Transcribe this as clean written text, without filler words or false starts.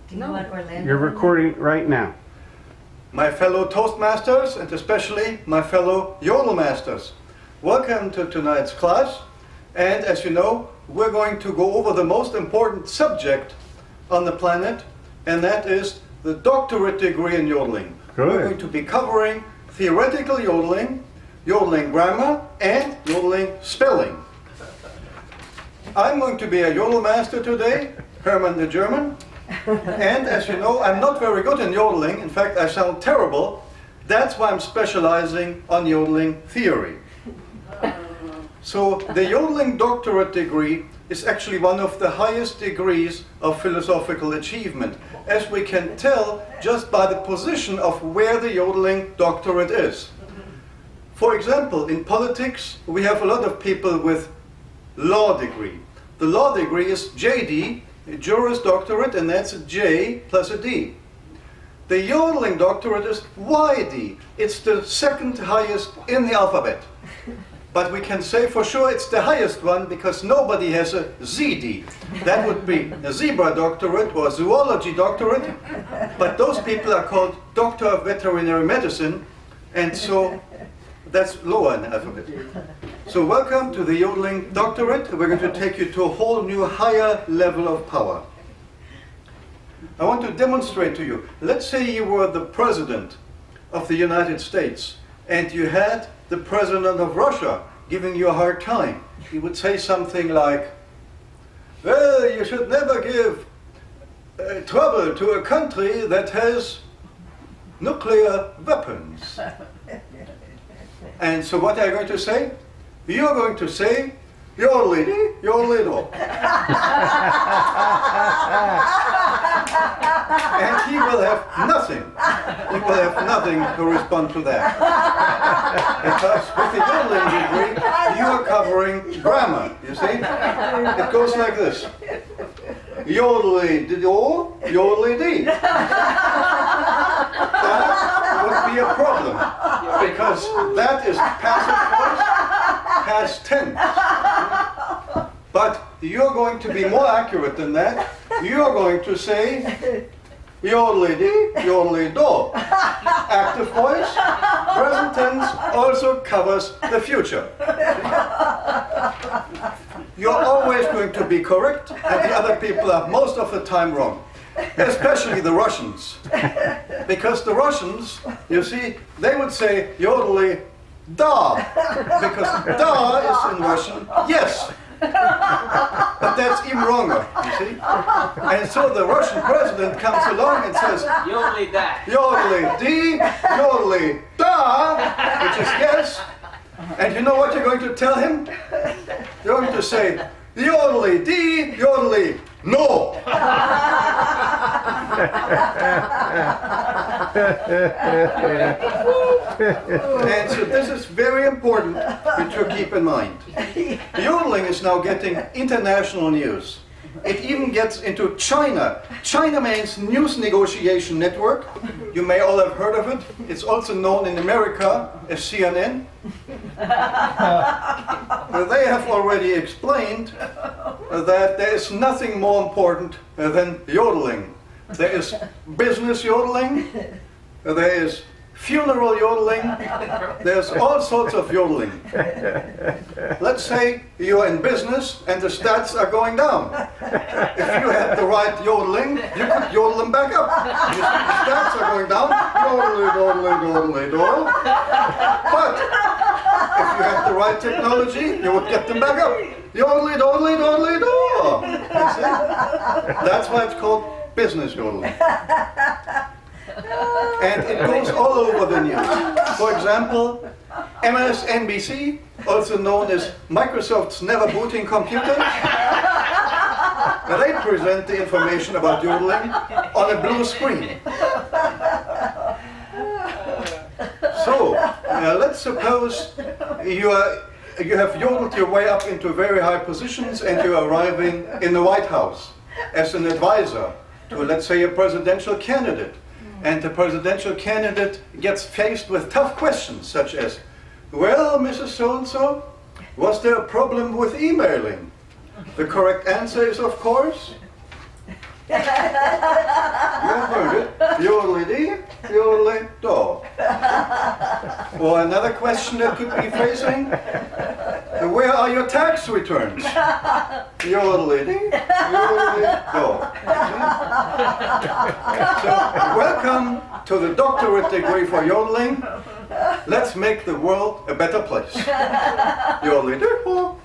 You're recording right now. My fellow Toastmasters and especially my fellow Yodel Masters. Welcome to tonight's class, and as you know, we're going to go over the most important subject on the planet, and that is the doctorate degree in yodeling. Good. We're going to be covering theoretical yodeling, yodeling grammar, and yodeling spelling. I'm going to be a Yodel master today, Herman the German, and as you know, I'm not very good in yodeling. In fact, I sound terrible. That's why I'm specializing on yodeling theory. So the Yodeling Doctorate degree is actually one of the highest degrees of philosophical achievement, as we can tell just by the position of where the Yodeling Doctorate is. For example, in politics, we have a lot of people with law degree. The law degree is JD, Juris Doctorate, and that's a J plus a D. The Yodeling Doctorate is YD. It's the second highest in the alphabet. But we can say for sure it's the highest one because nobody has a ZD. That would be a Zebra Doctorate or a Zoology Doctorate. But those people are called Doctor of Veterinary Medicine, and so that's lower in the alphabet. So welcome to the Yodeling Doctorate. We're going to take you to a whole new higher level of power. I want to demonstrate to you. Let's say you were the President of the United States and you had the President of Russia giving you a hard time. He would say something like, well, you should never give trouble to a country that has nuclear weapons. And so what are you going to say? You're going to say, Yodeli-DI, Yodeli-DO. And he will have nothing. He will have nothing to respond to that. Because with the yodeling degree, you are covering grammar, you see? It goes like this. Yodeli-DO, Yodeli-DI. That would be a problem. Because that is passive voice, past tense. But you're going to be more accurate than that. You're going to say Yodeli-DI, Yodeli-DO. Active voice, present tense also covers the future. You're always going to be correct, and the other people are most of the time wrong. Especially the Russians. Because the Russians, you see, they would say Yodeli-DA. Because da is in Russian, yes. But that's even wronger, you see. And so the Russian president comes along and says, Yodeli-DI. Yodeli-DI, Yodeli-DA, which is yes. And you know what you're going to tell him? You're going to say, Yodeli-DI, Yodeli-No. And so this is very important to keep in mind. Yodeling is now getting international news. It even gets into China. China means News Negotiation Network. You may all have heard of it. It's also known in America as CNN. They have already explained that there is nothing more important than yodeling. There is business yodeling, there is funeral yodeling, there's all sorts of yodeling. Let's say you're in business and the stats are going down. If you had the right yodeling, you could yodel them back up. The stats are going down, yodeli, yodeli, yodeli, yodel. But if you had the right technology, you would get them back up. Yodeli, yodeli, yodeli, yodel. You see? That's why it's called business yodeling. And it goes all over the news. For example, MSNBC, also known as Microsoft's never booting computer, they present the information about yodeling on a blue screen. So, let's suppose you have yodeled your way up into very high positions and you're arriving in the White House as an advisor to, let's say, a presidential candidate. And the presidential candidate gets faced with tough questions such as, well, Mrs. So-and-so, was there a problem with emailing? The correct answer is, of course, Or another question that could be facing, where are your tax returns? Yodeli-DI, Yodeli-DO. So, welcome to the doctorate degree for yodeling. Let's make the world a better place. Yodeli-DO.